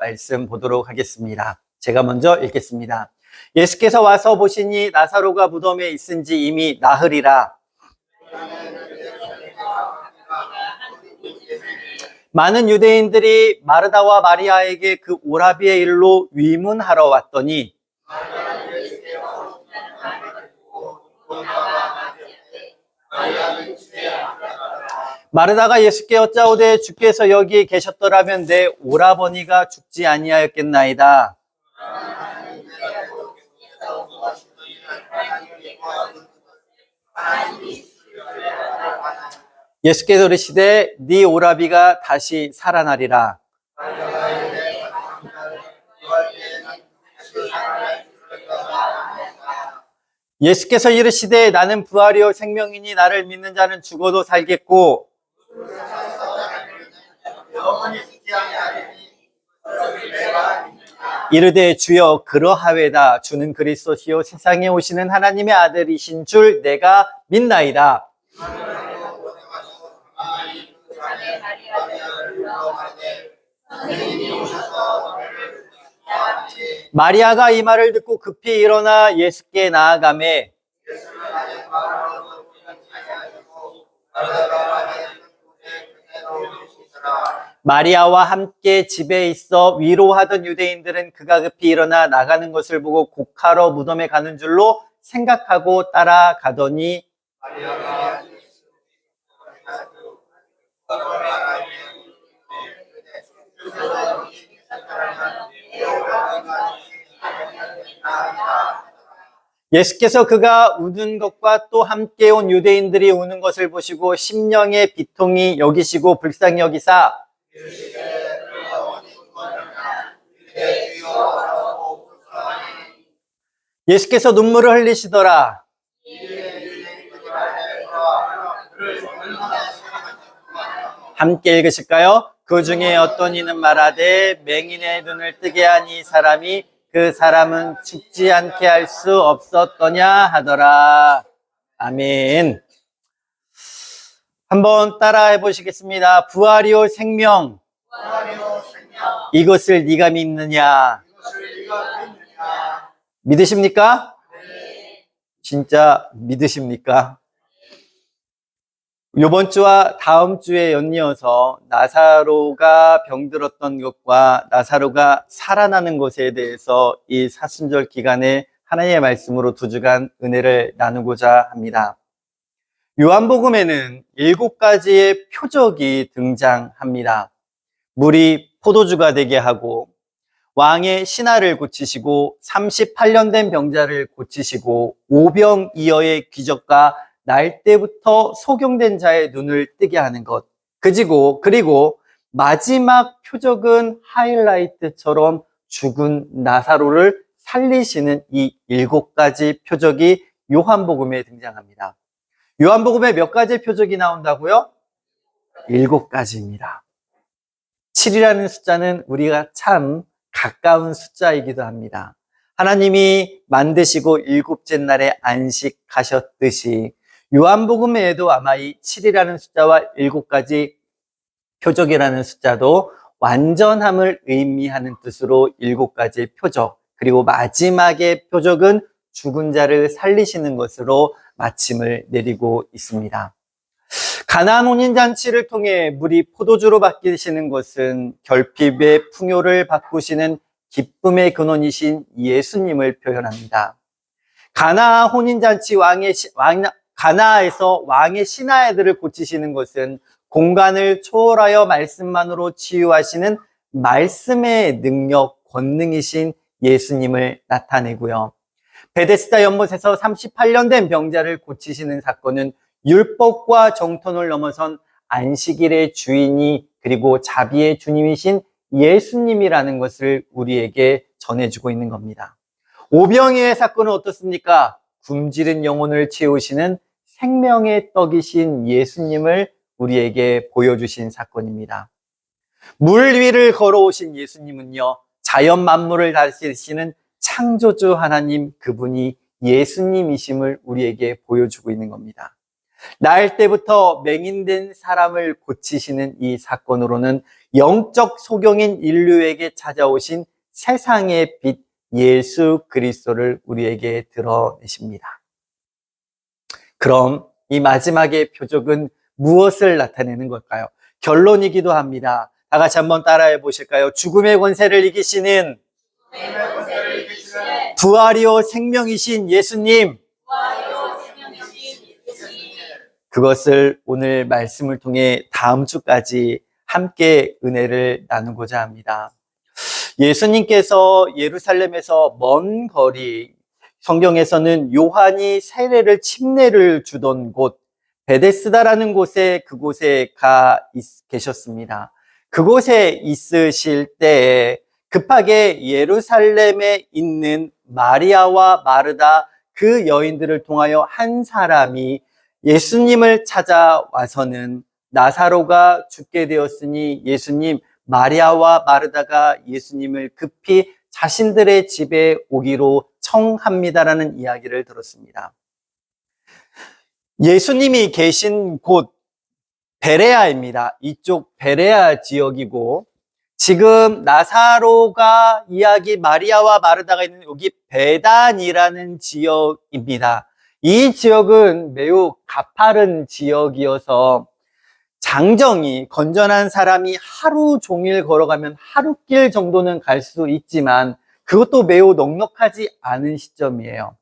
말씀 보도록 하겠습니다. 제가 먼저 읽겠습니다. 예수께서 와서 보시니 나사로가 무덤에 있은지 이미 나흘이라. 많은 유대인들이 마르다와 마리아에게 그 오라비의 일로 위문하러 왔더니 마르다가 예수께 여짜오되 주께서 여기에 계셨더라면 내 오라버니가 죽지 아니하였겠나이다. 예수께서 이르시되 네 오라비가 다시 살아나리라. 예수께서 이르시되 나는 부활이요 생명이니 나를 믿는 자는 죽어도 살겠고 이르되 주여 그러하외다. 주는 그리스도시요 세상에 오시는 하나님의 아들이신 줄 내가 믿나이다. 마리아가 이 말을 듣고 급히 일어나 예수께 나아가매 마리아와 함께 집에 있어 위로하던 유대인들은 그가 급히 일어나 나가는 것을 보고 곡하러 무덤에 가는 줄로 생각하고 따라가더니 예수께서 그가 우는 것과 또 함께 온 유대인들이 우는 것을 보시고 심령의 비통이 여기시고 불쌍히 여기사 예수께서 눈물을 흘리시더라. 함께 읽으실까요? 그 중에 어떤 이는 말하되 맹인의 눈을 뜨게 한 이 사람이 그 사람은 죽지 않게 할 수 없었더냐 하더라. 아멘. 한번 따라해 보시겠습니다. 부활이요 생명. 이것을 네가 믿느냐? 믿으십니까? 진짜 믿으십니까? 이번 주와 다음 주에 연이어서 나사로가 병들었던 것과 나사로가 살아나는 것에 대해서 이 사순절 기간에 하나님의 말씀으로 2주간 은혜를 나누고자 합니다. 요한복음에는 7가지의 표적이 등장합니다. 물이 포도주가 되게 하고 왕의 신하를 고치시고 38년 된 병자를 고치시고 오병이어의 기적과 날 때부터 소경된 자의 눈을 뜨게 하는 것. 그리고 마지막 표적은 하이라이트처럼 죽은 나사로를 살리시는 이 7가지 표적이 요한복음에 등장합니다. 요한복음에 몇 가지 표적이 나온다고요? 7가지입니다. 7이라는 숫자는 우리가 참 가까운 숫자이기도 합니다. 하나님이 만드시고 7째 날에 안식하셨듯이 요한복음에도 아마 이 7이라는 숫자와 7가지 표적이라는 숫자도 완전함을 의미하는 뜻으로 7가지 표적, 그리고 마지막의 표적은 죽은 자를 살리시는 것으로 마침을 내리고 있습니다. 가나안 혼인잔치를 통해 물이 포도주로 바뀌시는 것은 결핍의 풍요를 바꾸시는 기쁨의 근원이신 예수님을 표현합니다. 가나안 혼인잔치 가나에서 왕의 신하들을 고치시는 것은 공간을 초월하여 말씀만으로 치유하시는 말씀의 능력, 권능이신 예수님을 나타내고요. 베데스다 연못에서 38년 된 병자를 고치시는 사건은 율법과 정통을 넘어선 안식일의 주인이 그리고 자비의 주님이신 예수님이라는 것을 우리에게 전해주고 있는 겁니다. 오병이어의 사건은 어떻습니까? 굶주린 영혼을 채우시는 생명의 떡이신 예수님을 우리에게 보여주신 사건입니다. 물 위를 걸어오신 예수님은요, 자연 만물을 다스리시는 창조주 하나님, 그분이 예수님이심을 우리에게 보여주고 있는 겁니다. 날 때부터 맹인된 사람을 고치시는 이 사건으로는 영적 소경인 인류에게 찾아오신 세상의 빛 예수 그리스도를 우리에게 드러내십니다. 그럼 이 마지막의 표적은 무엇을 나타내는 걸까요? 결론이기도 합니다. 다 같이 한번 따라해 보실까요? 죽음의 권세를 이기시는 부활이요 생명이신 예수님. 그것을 오늘 말씀을 통해 다음 주까지 함께 은혜를 나누고자 합니다. 예수님께서 예루살렘에서 먼 거리, 성경에서는 요한이 세례를 침례를 주던 곳 베데스다라는 곳에 그곳에 계셨습니다. 그곳에 있으실 때에 급하게 예루살렘에 있는 마리아와 마르다 그 여인들을 통하여 한 사람이 예수님을 찾아와서는 나사로가 죽게 되었으니 예수님, 마리아와 마르다가 예수님을 급히 자신들의 집에 오기로 청합니다라는 이야기를 들었습니다. 예수님이 계신 곳 베레아입니다. 이쪽 베레아 지역이고 지금 나사로가 이야기 마리아와 마르다가 있는 여기 베단이라는 지역입니다. 이 지역은 매우 가파른 지역이어서 장정이 건전한 사람이 하루 종일 걸어가면 하루길 정도는 갈 수 있지만 그것도 매우 넉넉하지 않은 시점이에요.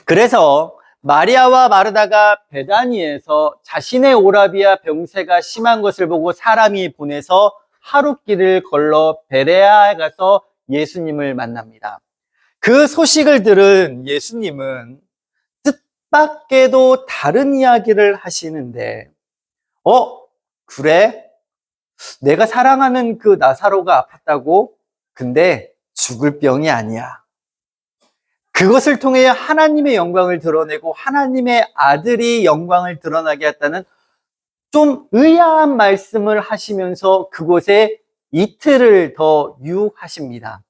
그래서 마리아와 마르다가 베다니에서 자신의 오라비아 병세가 심한 것을 보고 사람이 보내서 하루길을 걸러 베레아에 가서 예수님을 만납니다. 그 소식을 들은 예수님은 뜻밖에도 다른 이야기를 하시는데 그래? 내가 사랑하는 그 나사로가 아팠다고? 근데 죽을 병이 아니야. 그것을 통해 하나님의 영광을 드러내고 하나님의 아들이 영광을 드러나게 했다는 좀 의아한 말씀을 하시면서 그곳에 이틀을 더 유하십니다.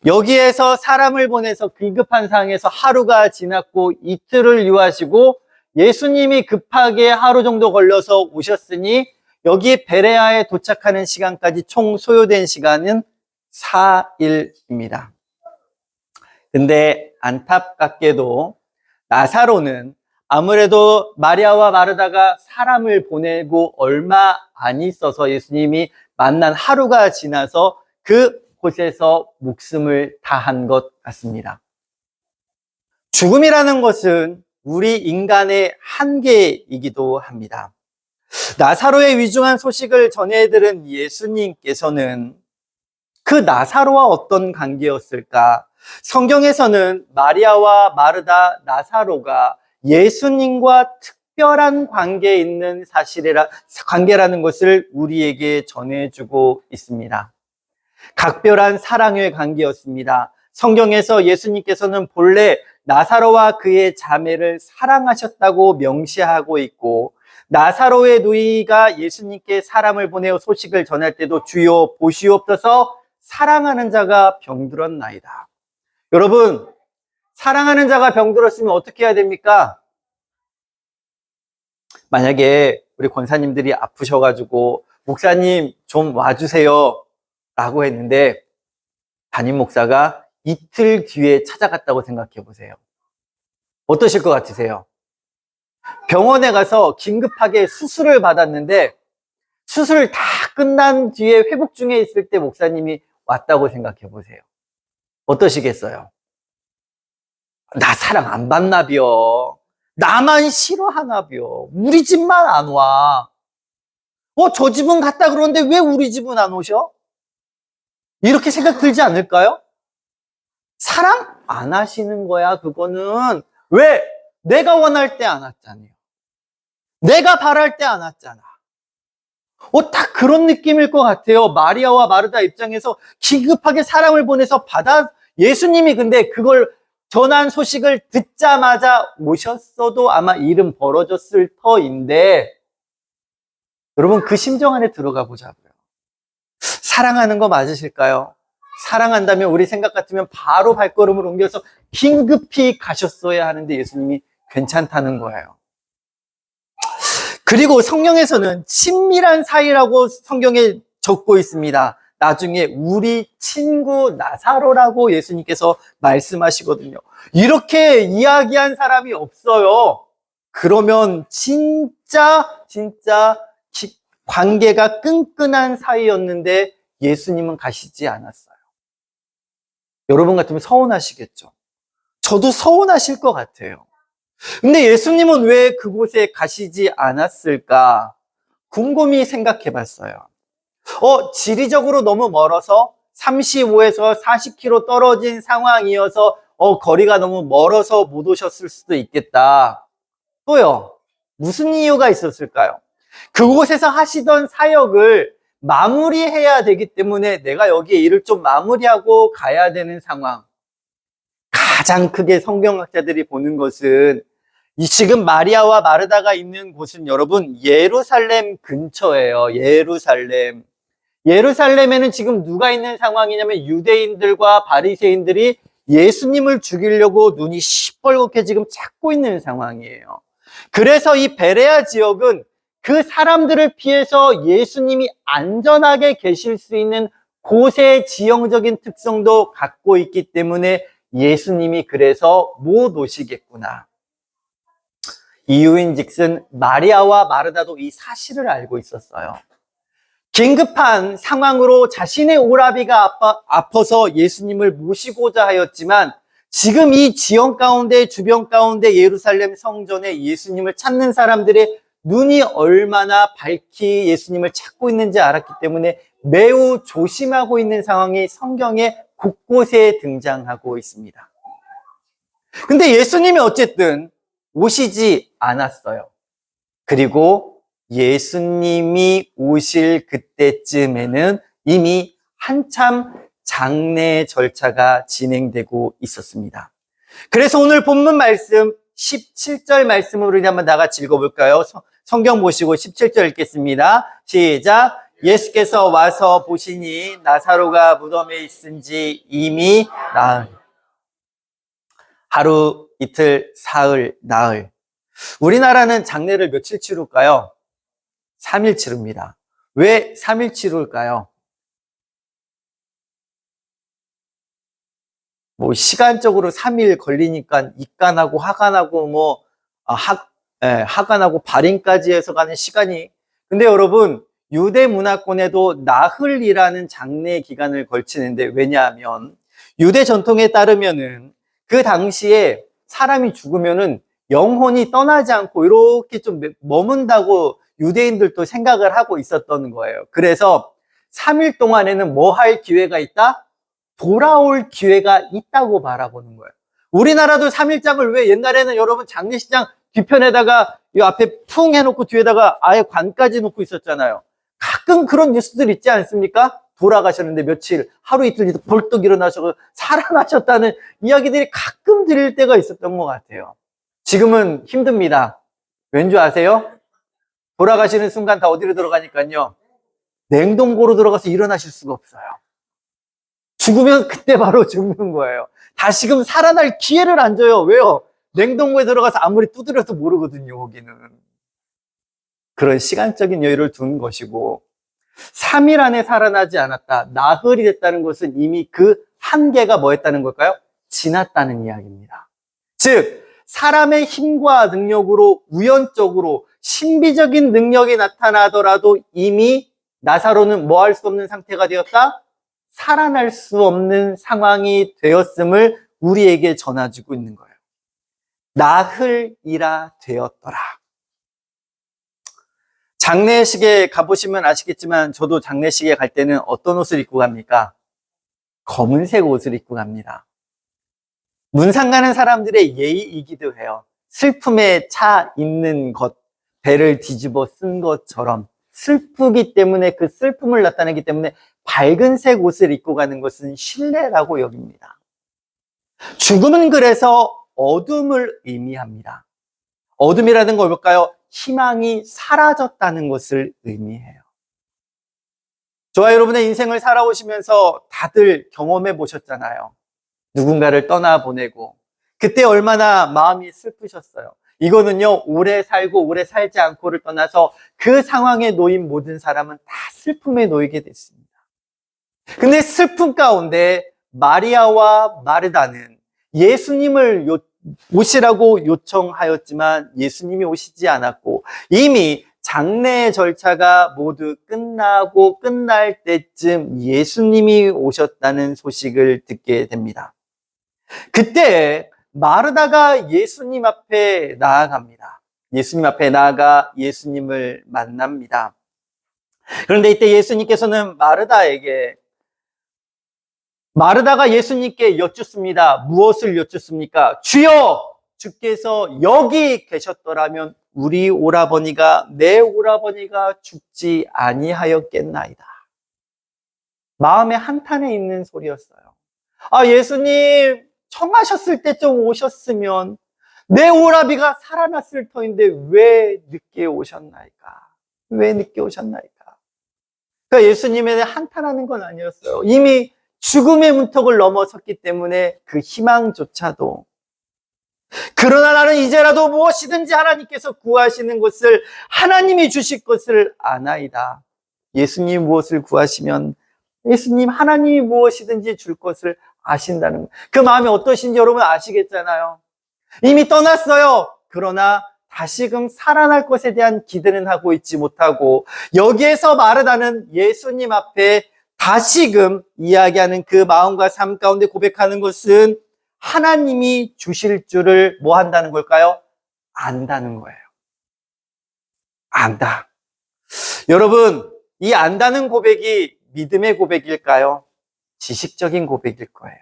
여기에서 사람을 보내서 긴급한 상황에서 하루가 지났고 이틀을 유하시고 예수님이 급하게 하루 정도 걸려서 오셨으니 여기 베레아에 도착하는 시간까지 총 소요된 시간은 4일입니다. 근데 안타깝게도 나사로는 아무래도 마리아와 마르다가 사람을 보내고 얼마 안 있어서 예수님이 만난 하루가 지나서 그곳에서 목숨을 다한 것 같습니다. 죽음이라는 것은 우리 인간의 한계이기도 합니다. 나사로의 위중한 소식을 전해들은 예수님께서는 그 나사로와 어떤 관계였을까? 성경에서는 마리아와 마르다, 나사로가 예수님과 특별한 관계에 있는 관계라는 것을 우리에게 전해주고 있습니다. 각별한 사랑의 관계였습니다. 성경에서 예수님께서는 본래 나사로와 그의 자매를 사랑하셨다고 명시하고 있고 나사로의 누이가 예수님께 사람을 보내어 소식을 전할 때도 주여 보시옵소서 사랑하는 자가 병들었나이다. 여러분, 사랑하는 자가 병들었으면 어떻게 해야 됩니까? 만약에 우리 권사님들이 아프셔가지고 목사님 좀 와주세요 라고 했는데 담임 목사가 이틀 뒤에 찾아갔다고 생각해 보세요. 어떠실 것 같으세요? 병원에 가서 긴급하게 수술을 받았는데 수술 다 끝난 뒤에 회복 중에 있을 때 목사님이 왔다고 생각해 보세요. 어떠시겠어요? 나 사랑 안 받나비요? 나만 싫어하나비요? 우리 집만 안 와? 저 집은 갔다 그러는데 왜 우리 집은 안 오셔? 이렇게 생각 들지 않을까요? 사랑 안 하시는 거야, 그거는. 왜? 내가 원할 때 안 왔잖아요. 내가 바랄 때 안 왔잖아. 딱 그런 느낌일 것 같아요. 마리아와 마르다 입장에서 기급하게 사람을 보내서 예수님이 근데 그걸 전한 소식을 듣자마자 오셨어도 아마 일은 벌어졌을 터인데, 여러분 그 심정 안에 들어가 보자고요. 사랑하는 거 맞으실까요? 사랑한다면 우리 생각 같으면 바로 발걸음을 옮겨서 긴급히 가셨어야 하는데 예수님이 괜찮다는 거예요. 그리고 성경에서는 친밀한 사이라고 성경에 적고 있습니다. 나중에 우리 친구 나사로라고 예수님께서 말씀하시거든요. 이렇게 이야기한 사람이 없어요. 그러면 진짜 관계가 끈끈한 사이였는데 예수님은 가시지 않았어요. 여러분 같으면 서운하시겠죠? 저도 서운하실 것 같아요. 근데 예수님은 왜 그곳에 가시지 않았을까? 곰곰이 생각해 봤어요. 지리적으로 너무 멀어서 35에서 40km 떨어진 상황이어서 거리가 너무 멀어서 못 오셨을 수도 있겠다. 또요, 무슨 이유가 있었을까요? 그곳에서 하시던 사역을 마무리해야 되기 때문에 내가 여기에 일을 좀 마무리하고 가야 되는 상황. 가장 크게 성경학자들이 보는 것은 지금 마리아와 마르다가 있는 곳은 여러분 예루살렘 근처예요. 예루살렘에는 지금 누가 있는 상황이냐면 유대인들과 바리새인들이 예수님을 죽이려고 눈이 시뻘겋게 지금 찾고 있는 상황이에요. 그래서 이 베레아 지역은 그 사람들을 피해서 예수님이 안전하게 계실 수 있는 곳의 지형적인 특성도 갖고 있기 때문에 예수님이 그래서 못 오시겠구나. 이유인즉슨 마리아와 마르다도 이 사실을 알고 있었어요. 긴급한 상황으로 자신의 오라비가 아파서 예수님을 모시고자 하였지만 지금 이 지형 가운데 주변 가운데 예루살렘 성전에 예수님을 찾는 사람들의 눈이 얼마나 밝히 예수님을 찾고 있는지 알았기 때문에 매우 조심하고 있는 상황이 성경에 곳곳에 등장하고 있습니다. 근데 예수님이 어쨌든 오시지 않았어요. 그리고 예수님이 오실 그때쯤에는 이미 한참 장례 절차가 진행되고 있었습니다. 그래서 오늘 본문 말씀 17절 말씀으로 한번 다 같이 읽어볼까요? 성경 보시고 17절 읽겠습니다. 시작. 예수께서 와서 보시니 나사로가 무덤에 있은지 이미 나흘. 하루, 이틀, 사흘, 나흘. 우리나라는 장례를 며칠 치룰까요? 3일 치릅니다. 왜 3일 치룰까요? 시간적으로 3일 걸리니까 입간하고 하간하고 하간하고 발인까지 해서 가는 시간이. 근데 여러분, 유대 문화권에도 나흘이라는 장례 기간을 걸치는데, 왜냐하면 유대 전통에 따르면은 그 당시에 사람이 죽으면은 영혼이 떠나지 않고 이렇게 좀 머문다고 유대인들도 생각을 하고 있었던 거예요. 그래서 3일 동안에는 뭐 할 기회가 있다? 돌아올 기회가 있다고 바라보는 거예요. 우리나라도 3일장을 왜 옛날에는 여러분 장례식장 뒤편에다가 이 앞에 풍 해놓고 뒤에다가 아예 관까지 놓고 있었잖아요. 가끔 그런 뉴스들 있지 않습니까? 돌아가셨는데 며칠, 하루 이틀 뒤에 벌떡 일어나셔서 살아나셨다는 이야기들이 가끔 들릴 때가 있었던 것 같아요. 지금은 힘듭니다. 왠지 아세요? 돌아가시는 순간 다 어디로 들어가니까요, 냉동고로 들어가서 일어나실 수가 없어요. 죽으면 그때 바로 죽는 거예요. 다시금 살아날 기회를 안 줘요. 왜요? 냉동고에 들어가서 아무리 두드려도 모르거든요, 거기는. 그런 시간적인 여유를 둔 것이고, 3일 안에 살아나지 않았다, 나흘이 됐다는 것은 이미 그 한계가 뭐였다는 걸까요? 지났다는 이야기입니다. 즉, 사람의 힘과 능력으로 우연적으로 신비적인 능력이 나타나더라도 이미 나사로는 뭐 할 수 없는 상태가 되었다? 살아날 수 없는 상황이 되었음을 우리에게 전해주고 있는 거예요. 나흘이라 되었더라. 장례식에 가보시면 아시겠지만 저도 장례식에 갈 때는 어떤 옷을 입고 갑니까? 검은색 옷을 입고 갑니다. 문상 가는 사람들의 예의이기도 해요. 슬픔에 차 있는 것, 배를 뒤집어 쓴 것처럼 슬프기 때문에, 그 슬픔을 나타내기 때문에 밝은색 옷을 입고 가는 것은 신뢰라고 여깁니다. 죽음은 그래서 어둠을 의미합니다. 어둠이라는 걸 뭘까요? 희망이 사라졌다는 것을 의미해요. 저와 여러분의 인생을 살아오시면서 다들 경험해 보셨잖아요. 누군가를 떠나보내고 그때 얼마나 마음이 슬프셨어요. 이거는요, 오래 살고 오래 살지 않고를 떠나서 그 상황에 놓인 모든 사람은 다 슬픔에 놓이게 됐습니다. 근데 슬픔 가운데 마리아와 마르다는 예수님을 오시라고 요청하였지만 예수님이 오시지 않았고, 이미 장례 절차가 모두 끝나고 끝날 때쯤 예수님이 오셨다는 소식을 듣게 됩니다. 그때 마르다가 예수님 앞에 나아갑니다. 예수님 앞에 나아가 예수님을 만납니다. 그런데 이때 예수님께서는 마르다가 예수님께 여쭙습니다. 무엇을 여쭙습니까? 주여, 주께서 여기 계셨더라면 우리 오라버니가, 내 오라버니가 죽지 아니하였겠나이다. 마음의 한탄에 있는 소리였어요. 아, 예수님, 청하셨을 때좀 오셨으면 내 오라비가 살아났을 터인데 왜 늦게 오셨나이까? 왜 늦게 오셨나이까? 그러니까 예수님에 대해 한탄하는 건 아니었어요. 이미 죽음의 문턱을 넘어섰기 때문에 그 희망조차도. 그러나 나는 이제라도 무엇이든지 하나님께서 구하시는 것을, 하나님이 주실 것을 아나이다. 예수님 무엇을 구하시면 예수님 하나님이 무엇이든지 줄 것을 아신다는 거예요. 그 마음이 어떠신지 여러분 아시겠잖아요. 이미 떠났어요. 그러나 다시금 살아날 것에 대한 기대는 하고 있지 못하고, 여기에서 마르다는 예수님 앞에 다시금 이야기하는 그 마음과 삶 가운데 고백하는 것은 하나님이 주실 줄을 뭐 한다는 걸까요? 안다는 거예요. 안다. 여러분, 이 안다는 고백이 믿음의 고백일까요? 지식적인 고백일 거예요.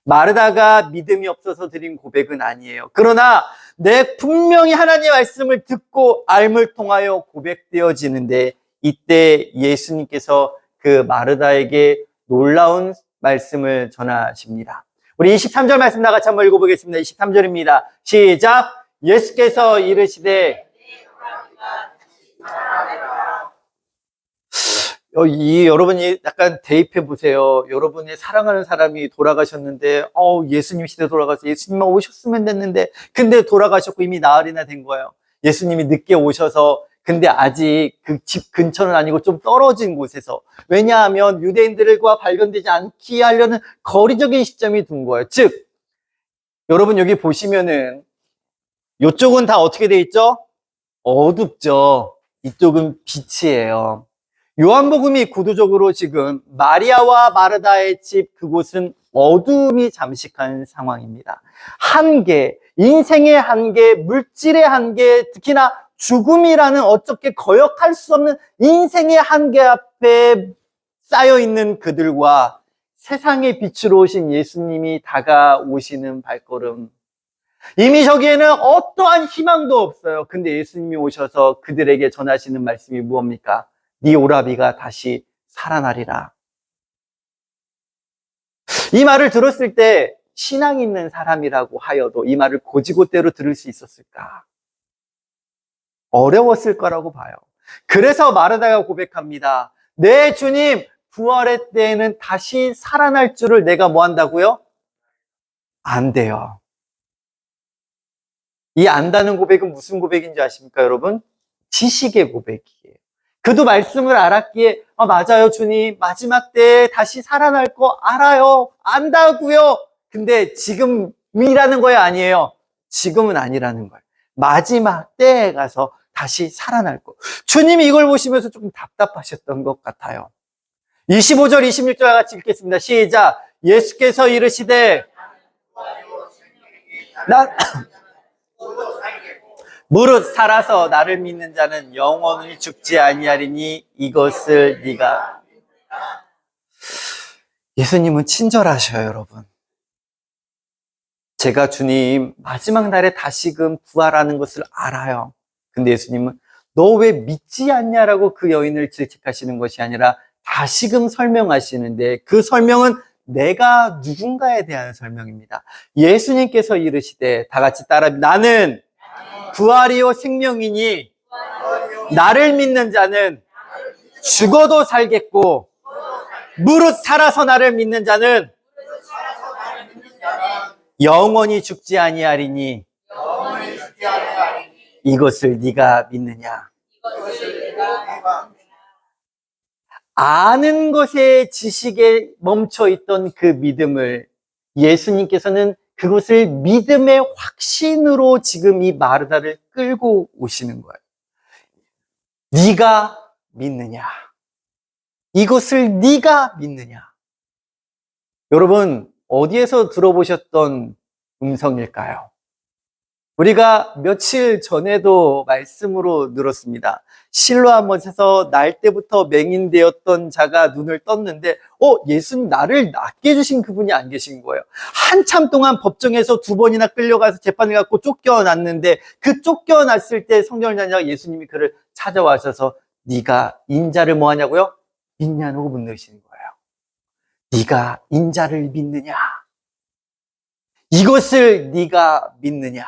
마르다가 믿음이 없어서 드린 고백은 아니에요. 그러나 내 분명히 하나님의 말씀을 듣고 알을 통하여 고백되어지는데, 이때 예수님께서 그 마르다에게 놀라운 말씀을 전하십니다. 우리 23절 말씀 다 같이 한번 읽어보겠습니다. 23절입니다. 시작! 예수께서 이르시되, 여러분이 약간 대입해 보세요. 여러분이 사랑하는 사람이 돌아가셨는데, 예수님 시대 돌아가서 예수님만 오셨으면 됐는데, 근데 돌아가셨고 이미 나흘이나 된 거예요. 예수님이 늦게 오셔서, 근데 아직 그 집 근처는 아니고 좀 떨어진 곳에서, 왜냐하면 유대인들과 발견되지 않게 하려는 거리적인 시점이 둔 거예요. 즉, 여러분 여기 보시면은 이쪽은 다 어떻게 돼 있죠? 어둡죠. 이쪽은 빛이에요. 요한복음이 구도적으로 지금 마리아와 마르다의 집, 그곳은 어둠이 잠식한 상황입니다. 한계, 인생의 한계, 물질의 한계, 특히나 죽음이라는 어떻게 거역할 수 없는 인생의 한계 앞에 쌓여있는 그들과 세상의 빛으로 오신 예수님이 다가오시는 발걸음. 이미 저기에는 어떠한 희망도 없어요. 근데 예수님이 오셔서 그들에게 전하시는 말씀이 무엇입니까? 네 오라비가 다시 살아나리라. 이 말을 들었을 때 신앙 있는 사람이라고 하여도 이 말을 곧이곧대로 들을 수 있었을까? 어려웠을 거라고 봐요. 그래서 마르다가 고백합니다. 네, 주님, 부활의 때에는 다시 살아날 줄을 내가 뭐 한다고요? 안 돼요. 이 안다는 고백은 무슨 고백인지 아십니까, 여러분? 지식의 고백이에요. 그도 말씀을 알았기에, 맞아요, 주님. 마지막 때에 다시 살아날 거 알아요. 안다고요. 근데 지금이라는 거야, 아니에요. 지금은 아니라는 거예요. 마지막 때에 가서 다시 살아날 거. 주님이 이걸 보시면서 조금 답답하셨던 것 같아요. 25절, 26절 같이 읽겠습니다. 시작. 예수께서 이르시되, 무릇 살아서 나를 믿는 자는 영원히 죽지 아니하리니 이것을 네가. 예수님은 친절하셔요, 여러분. 제가 주님 마지막 날에 다시금 부활하는 것을 알아요. 근데 예수님은 너 왜 믿지 않냐라고 그 여인을 질책하시는 것이 아니라 다시금 설명하시는데, 그 설명은 내가 누군가에 대한 설명입니다. 예수님께서 이르시되, 다 같이 따라, 나는 부활이요 생명이니 나를 믿는 자는 죽어도 살겠고, 무릇 살아서 나를 믿는 자는 영원히 죽지 아니하리니. 이것을 네가 믿느냐? 아는 것에 지식에 멈춰 있던 그 믿음을 예수님께서는 그것을 믿음의 확신으로 지금 이 마르다를 끌고 오시는 거예요. 네가 믿느냐? 이것을 네가 믿느냐? 여러분, 어디에서 들어보셨던 음성일까요? 우리가 며칠 전에도 말씀으로 들었습니다. 실로암못에서 날 때부터 맹인되었던 자가 눈을 떴는데 예수님 나를 낫게 해주신 그분이 안 계신 거예요. 한참 동안 법정에서 2번이나 끌려가서 재판을 갖고 쫓겨났는데 그 쫓겨났을 때 성경을 자녀가 예수님이 그를 찾아와셔서 네가 인자를 뭐 하냐고요? 믿냐고 묻으시는 거예요. 네가 인자를 믿느냐? 이것을 네가 믿느냐?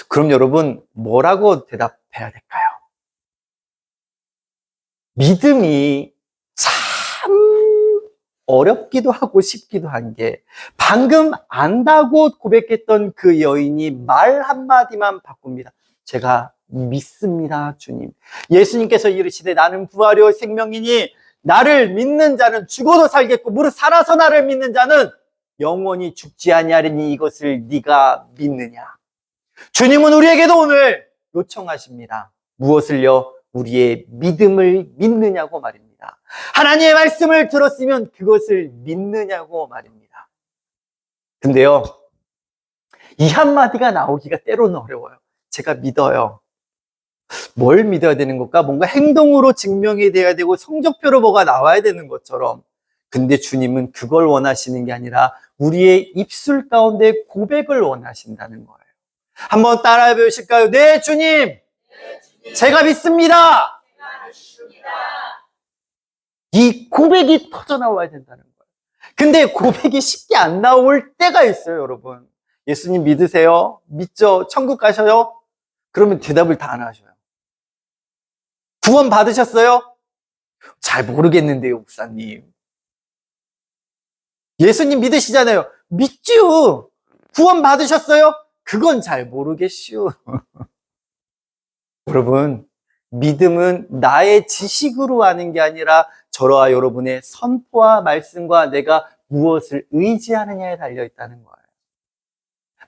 그럼 여러분 뭐라고 대답해야 될까요? 믿음이 참 어렵기도 하고 쉽기도 한 게 방금 안다고 고백했던 그 여인이 말 한마디만 바꿉니다. 제가 믿습니다, 주님. 예수님께서 이르시되 나는 부활이요 생명이니 나를 믿는 자는 죽어도 살겠고 무릇 살아서 나를 믿는 자는 영원히 죽지 아니하리니 이것을 네가 믿느냐? 주님은 우리에게도 오늘 요청하십니다. 무엇을요? 우리의 믿음을 믿느냐고 말입니다. 하나님의 말씀을 들었으면 그것을 믿느냐고 말입니다. 근데요, 이 한마디가 나오기가 때로는 어려워요. 제가 믿어요. 뭘 믿어야 되는 걸까? 뭔가 행동으로 증명이 돼야 되고 성적표로 뭐가 나와야 되는 것처럼. 근데 주님은 그걸 원하시는 게 아니라 우리의 입술 가운데 고백을 원하신다는 거예요. 한번 따라해 보실까요? 네, 주님. 제가 믿습니다. 이 고백이 터져 나와야 된다는 거예요. 근데 고백이 쉽게 안 나올 때가 있어요, 여러분. 예수님 믿으세요? 믿죠? 천국 가셔요? 그러면 대답을 다 안 하셔요. 구원 받으셨어요? 잘 모르겠는데요, 목사님. 예수님 믿으시잖아요. 믿지요. 구원 받으셨어요? 그건 잘 모르겠슈. 여러분, 믿음은 나의 지식으로 아는 게 아니라 저와 여러분의 선포와 말씀과 내가 무엇을 의지하느냐에 달려있다는 거예요.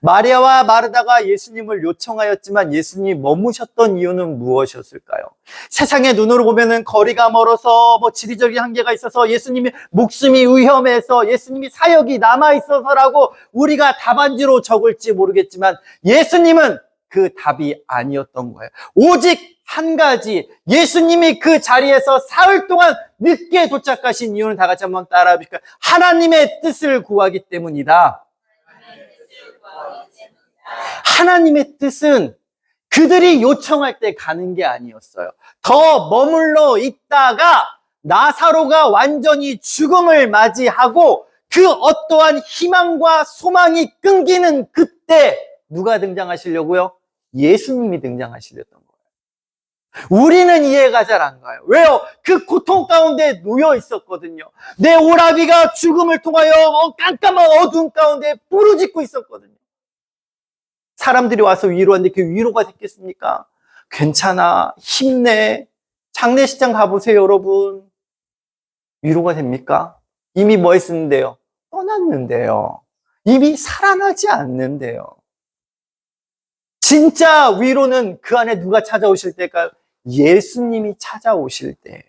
마리아와 마르다가 예수님을 요청하였지만 예수님이 머무셨던 이유는 무엇이었을까요? 세상의 눈으로 보면은 거리가 멀어서 지리적인 한계가 있어서 예수님이 목숨이 위험해서 예수님이 사역이 남아있어서라고 우리가 답안지로 적을지 모르겠지만 예수님은 그 답이 아니었던 거예요. 오직 한 가지, 예수님이 그 자리에서 사흘 동안 늦게 도착하신 이유는 다 같이 한번 따라해 볼까요? 하나님의 뜻을 구하기 때문이다. 하나님의 뜻은 그들이 요청할 때 가는 게 아니었어요. 더 머물러 있다가 나사로가 완전히 죽음을 맞이하고 그 어떠한 희망과 소망이 끊기는 그때 누가 등장하시려고요? 예수님이 등장하시려던 거예요. 우리는 이해가 잘 안 가요. 왜요? 그 고통 가운데 놓여 있었거든요. 내 오라비가 죽음을 통하여 깜깜한 어두운 가운데 부르짖고 있었거든요. 사람들이 와서 위로하는데 그 위로가 됐겠습니까? 괜찮아, 힘내, 장례식장 가보세요, 여러분. 위로가 됩니까? 이미 뭐 했는데요? 떠났는데요. 이미 살아나지 않는데요. 진짜 위로는 그 안에 누가 찾아오실 때일까요? 예수님이 찾아오실 때예요.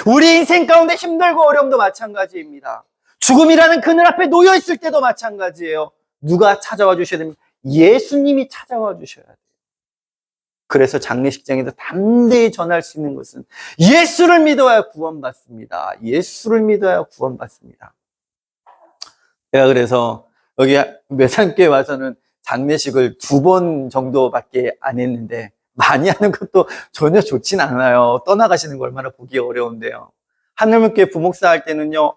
우리 인생 가운데 힘들고 어려움도 마찬가지입니다. 죽음이라는 그늘 앞에 놓여 있을 때도 마찬가지예요. 누가 찾아와 주셔야 됩니다. 예수님이 찾아와 주셔야 돼요. 그래서 장례식장에서 담대히 전할 수 있는 것은 예수를 믿어야 구원받습니다. 예수를 믿어야 구원받습니다. 제가 그래서 여기 매산교회 와서는 장례식을 2번 정도밖에 안 했는데 많이 하는 것도 전혀 좋진 않아요. 떠나가시는 거 얼마나 보기 어려운데요. 하늘문교회 부목사 할 때는요,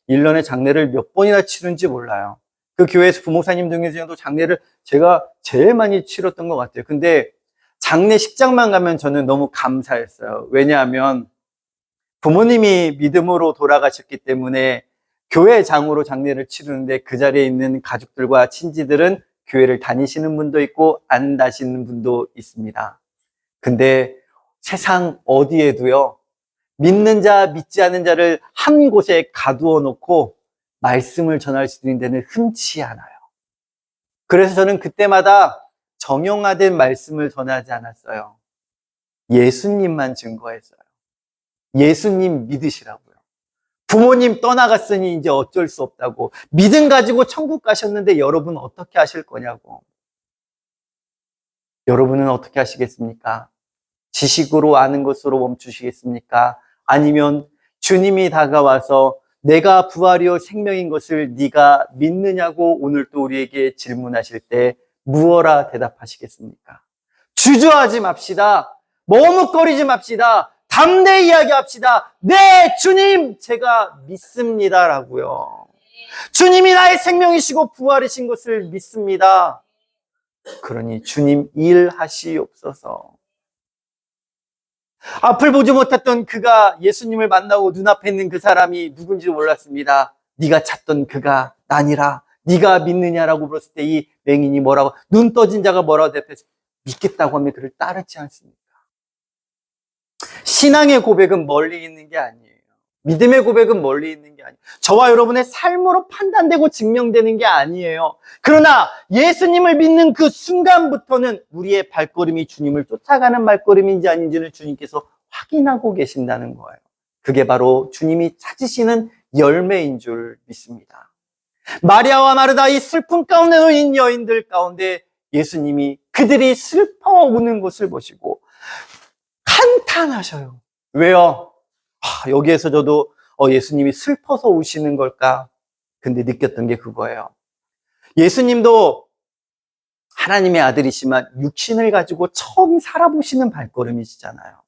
1년에 장례를 몇 번이나 치른지 몰라요. 그 교회에서 부목사님 중에서도 장례를 제가 제일 많이 치렀던 것 같아요. 근데 장례식장만 가면 저는 너무 감사했어요. 왜냐하면 부모님이 믿음으로 돌아가셨기 때문에 교회장으로 장례를 치르는데 그 자리에 있는 가족들과 친지들은 교회를 다니시는 분도 있고 안 다니시는 분도 있습니다. 근데 세상 어디에도요, 믿는 자, 믿지 않는 자를 한 곳에 가두어 놓고 말씀을 전할 수 있는 데는 흔치 않아요. 그래서 저는 그때마다 정형화된 말씀을 전하지 않았어요. 예수님만 증거했어요. 예수님 믿으시라고요. 부모님 떠나갔으니 이제 어쩔 수 없다고. 믿음 가지고 천국 가셨는데 여러분 어떻게 하실 거냐고. 여러분은 어떻게 하시겠습니까? 지식으로 아는 것으로 멈추시겠습니까? 아니면 주님이 다가와서 내가 부활이요 생명인 것을 네가 믿느냐고 오늘 또 우리에게 질문하실 때 무엇라 대답하시겠습니까? 주저하지 맙시다. 머뭇거리지 맙시다. 담대히 이야기합시다. 네, 주님, 제가 믿습니다라고요. 주님이 나의 생명이시고 부활이신 것을 믿습니다. 그러니 주님 일하시옵소서. 앞을 보지 못했던 그가 예수님을 만나고 눈앞에 있는 그 사람이 누군지 몰랐습니다. 네가 찾던 그가 나니라. 네가 믿느냐라고 물었을 때 이 맹인이 뭐라고, 눈 떠진 자가 뭐라고 대답했어요? 믿겠다고 하면 그를 따르지 않습니까? 신앙의 고백은 멀리 있는 게 아니에요. 믿음의 고백은 멀리 있는 게 아니에요. 저와 여러분의 삶으로 판단되고 증명되는 게 아니에요. 그러나 예수님을 믿는 그 순간부터는 우리의 발걸음이 주님을 쫓아가는 발걸음인지 아닌지를 주님께서 확인하고 계신다는 거예요. 그게 바로 주님이 찾으시는 열매인 줄 믿습니다. 마리아와 마르다 이 슬픔 가운데 놓인 여인들 가운데 예수님이 그들이 슬퍼 우는 것을 보시고 한탄하셔요. 왜요? 여기에서 저도 예수님이 슬퍼서 우시는 걸까? 근데 느꼈던 게 그거예요. 예수님도 하나님의 아들이시지만 육신을 가지고 처음 살아보시는 발걸음이시잖아요.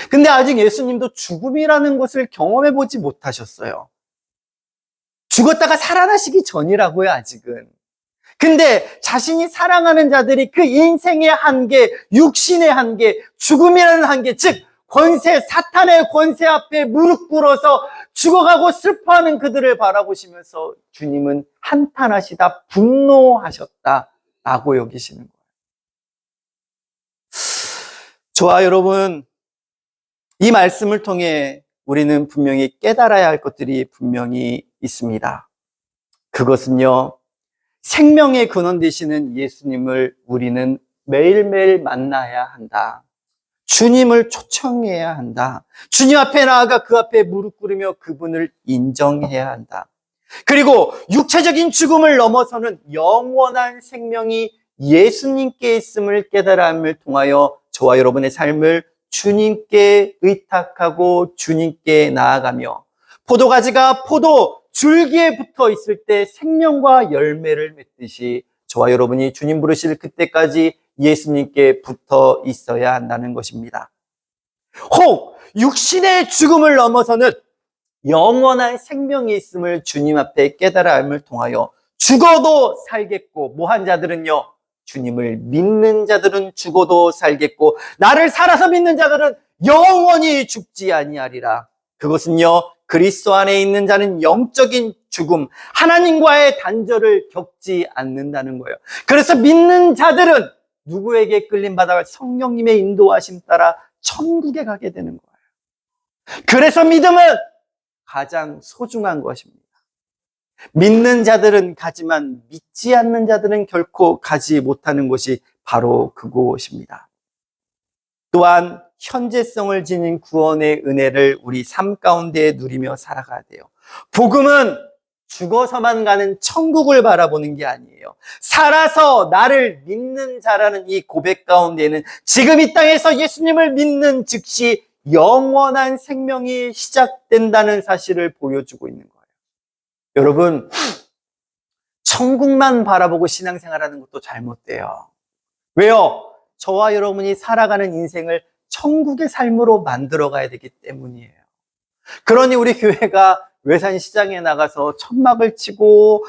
근데 아직 예수님도 죽음이라는 것을 경험해보지 못하셨어요. 죽었다가 살아나시기 전이라고요, 아직은. 근데 자신이 사랑하는 자들이 그 인생의 한계, 육신의 한계, 죽음이라는 한계, 즉 권세, 사탄의 권세 앞에 무릎 꿇어서 죽어가고 슬퍼하는 그들을 바라보시면서 주님은 한탄하시다, 분노하셨다라고 여기시는 거예요. 저와 여러분, 이 말씀을 통해 우리는 분명히 깨달아야 할 것들이 분명히 있습니다. 그것은요, 생명의 근원 되시는 예수님을 우리는 매일매일 만나야 한다. 주님을 초청해야 한다. 주님 앞에 나아가 그 앞에 무릎 꿇으며 그분을 인정해야 한다. 그리고 육체적인 죽음을 넘어서는 영원한 생명이 예수님께 있음을 깨달음을 통하여 저와 여러분의 삶을 주님께 의탁하고 주님께 나아가며 포도가지가 포도 줄기에 붙어 있을 때 생명과 열매를 맺듯이 저와 여러분이 주님 부르실 그때까지 예수님께 붙어 있어야 한다는 것입니다. 혹 육신의 죽음을 넘어서는 영원한 생명이 있음을 주님 앞에 깨달음을 통하여 죽어도 살겠고, 뭐한 자들은요, 주님을 믿는 자들은 죽어도 살겠고 나를 살아서 믿는 자들은 영원히 죽지 아니하리라. 그것은요, 그리스도 안에 있는 자는 영적인 죽음, 하나님과의 단절을 겪지 않는다는 거예요. 그래서 믿는 자들은 누구에게 끌림받아 성령님의 인도하심 따라 천국에 가게 되는 거예요. 그래서 믿음은 가장 소중한 것입니다. 믿는 자들은 가지만 믿지 않는 자들은 결코 가지 못하는 곳이 바로 그곳입니다. 또한 현재성을 지닌 구원의 은혜를 우리 삶 가운데 누리며 살아가야 돼요. 복음은 죽어서만 가는 천국을 바라보는 게 아니에요. 살아서 나를 믿는 자라는 이 고백 가운데에는 지금 이 땅에서 예수님을 믿는 즉시 영원한 생명이 시작된다는 사실을 보여주고 있는 거예요. 여러분, 천국만 바라보고 신앙생활하는 것도 잘못돼요. 왜요? 저와 여러분이 살아가는 인생을 천국의 삶으로 만들어 가야 되기 때문이에요. 그러니 우리 교회가 외산시장에 나가서 천막을 치고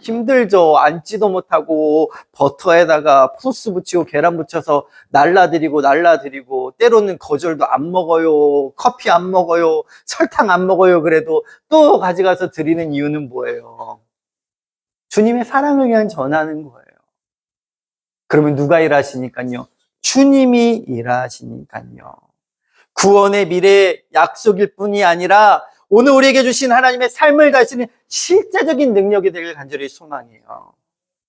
힘들죠. 앉지도 못하고 버터에다가 소스 붙이고 계란 붙여서 날라드리고 때로는 거절도 안 먹어요. 커피 안 먹어요. 설탕 안 먹어요. 그래도 또 가져가서 드리는 이유는 뭐예요? 주님의 사랑을 그냥 전하는 거예요. 그러면 누가 일하시니까요? 주님이 일하시니까요. 구원의 미래 약속일 뿐이 아니라 오늘 우리에게 주신 하나님의 삶을 다스리는 실제적인 능력이 되길 간절히 소망해요.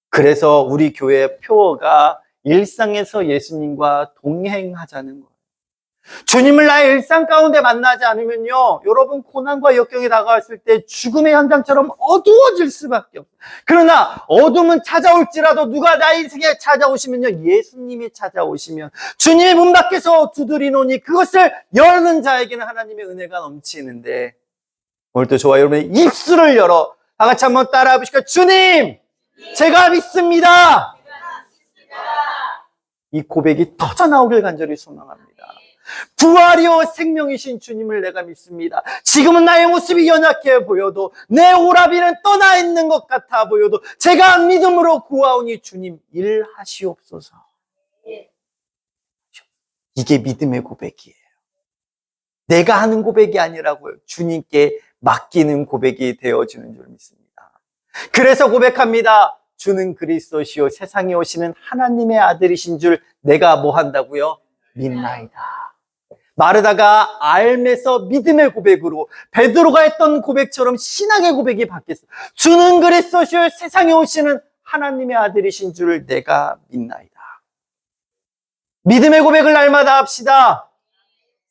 그래서 우리 교회 표어가 일상에서 예수님과 동행하자는 거예요. 주님을 나의 일상 가운데 만나지 않으면요, 여러분 고난과 역경이 다가왔을 때 죽음의 현장처럼 어두워질 수밖에 없어요. 그러나 어둠은 찾아올지라도 누가 나의 인생에 찾아오시면요, 예수님이 찾아오시면 주님의 문 밖에서 두드리노니 그것을 여는 자에게는 하나님의 은혜가 넘치는데, 오늘도 저와 여러분의 입술을 열어 다 같이 한번 따라해 보실까요? 주님, 제가 믿습니다. 이 고백이 터져나오길 간절히 소망합니다. 부활이요 생명이신 주님을 내가 믿습니다. 지금은 나의 모습이 연약해 보여도, 내 오라비는 떠나 있는 것 같아 보여도 제가 믿음으로 구하오니 주님 일하시옵소서. 이게 믿음의 고백이에요. 내가 하는 고백이 아니라고요. 주님께 맡기는 고백이 되어주는 줄 믿습니다. 그래서 고백합니다. 주는 그리스도시요 세상에 오시는 하나님의 아들이신 줄 내가 뭐 한다고요? 믿나이다. 마르다가 알면서 믿음의 고백으로, 베드로가 했던 고백처럼 신앙의 고백이 바뀌었어요. 주는 그리스도시요 세상에 오시는 하나님의 아들이신 줄 내가 믿나이다. 믿음의 고백을 날마다 합시다.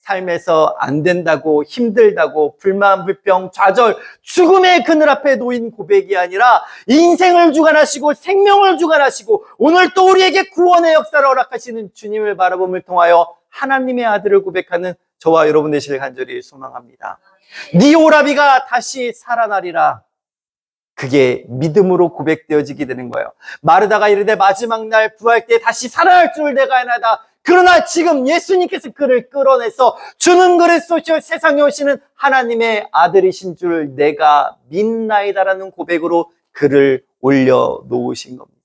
삶에서 안 된다고, 힘들다고, 불만, 불평, 좌절, 죽음의 그늘 앞에 놓인 고백이 아니라 인생을 주관하시고 생명을 주관하시고 오늘 또 우리에게 구원의 역사를 허락하시는 주님을 바라봄을 통하여 하나님의 아들을 고백하는 저와 여러분 되시길 간절히 소망합니다. 네 오라비가 다시 살아나리라. 그게 믿음으로 고백되어지게 되는 거예요. 마르다가 이르되 마지막 날 부활 때 다시 살아날 줄 내가 아나다. 그러나 지금 예수님께서 그를 끌어내서 주는 그리스도시요 세상에 오시는 하나님의 아들이신 줄 내가 믿나이다라는 고백으로 그를 올려놓으신 겁니다.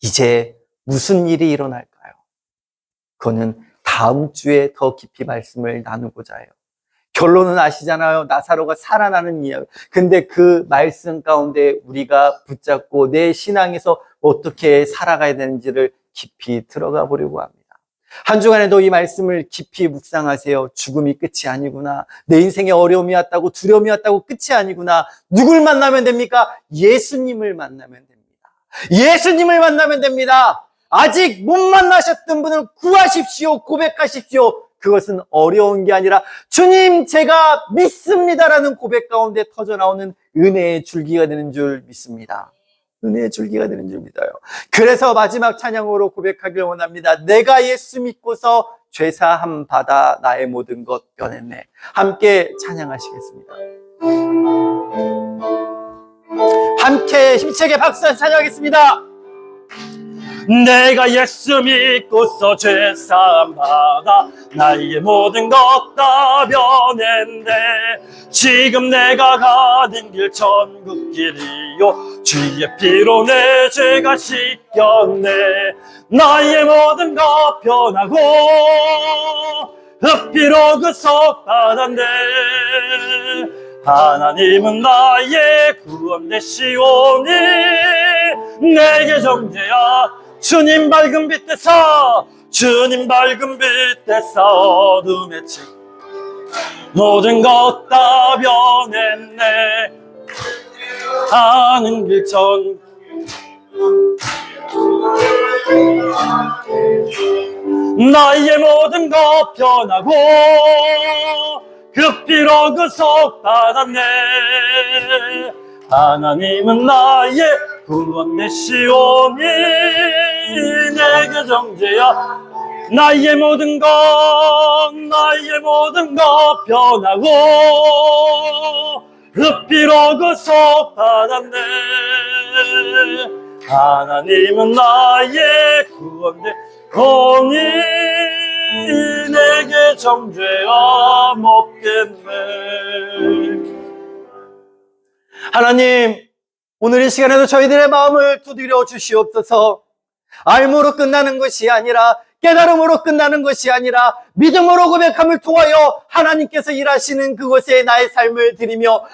이제 무슨 일이 일어날까요? 그거는 다음 주에 더 깊이 말씀을 나누고자 해요. 결론은 아시잖아요. 나사로가 살아나는 이야기. 근데 그 말씀 가운데 우리가 붙잡고 내 신앙에서 어떻게 살아가야 되는지를 깊이 들어가 보려고 합니다. 한 주간에도 이 말씀을 깊이 묵상하세요. 죽음이 끝이 아니구나. 내 인생에 어려움이 왔다고, 두려움이 왔다고 끝이 아니구나. 누굴 만나면 됩니까? 예수님을 만나면 됩니다. 예수님을 만나면 됩니다. 아직 못 만나셨던 분을 구하십시오. 고백하십시오. 그것은 어려운 게 아니라 주님 제가 믿습니다라는 고백 가운데 터져나오는 은혜의 줄기가 되는 줄 믿습니다. 은혜의 줄기가 되는 줄 믿어요. 그래서 마지막 찬양으로 고백하길 원합니다. 내가 예수 믿고서 죄사함 받아 나의 모든 것 변했네. 함께 찬양하시겠습니다. 함께 힘차게 박수 찬양하겠습니다. 내가 예수 믿고서 죄사함 받아 나의 모든 것 다 변했네. 지금 내가 가는 길 천국 길이요 주의 피로 내 죄가 씻겼네. 나의 모든 것 변하고 그 피로 그 속 받았네. 하나님은 나의 구원 되시오니 내게 정죄야. 주님 밝은 빛 되사, 주님 밝은 빛 되사 어둠의 책 모든 것 다 변했네. 하는 길 전 나의 모든 것 변하고 그 피로 그 속 받았네. 하나님은 나의 구원 되시오니 내게 정죄야. 나의 모든 것 변하고 그 피로 그 속 받았네. 하나님은 나의 구원 되시오니 내게 정죄야 먹겠네. 하나님, 오늘 이 시간에도 저희들의 마음을 두드려 주시옵소서. 알므로 끝나는 것이 아니라, 깨달음으로 끝나는 것이 아니라 믿음으로 고백함을 통하여 하나님께서 일하시는 그곳에 나의 삶을 드리며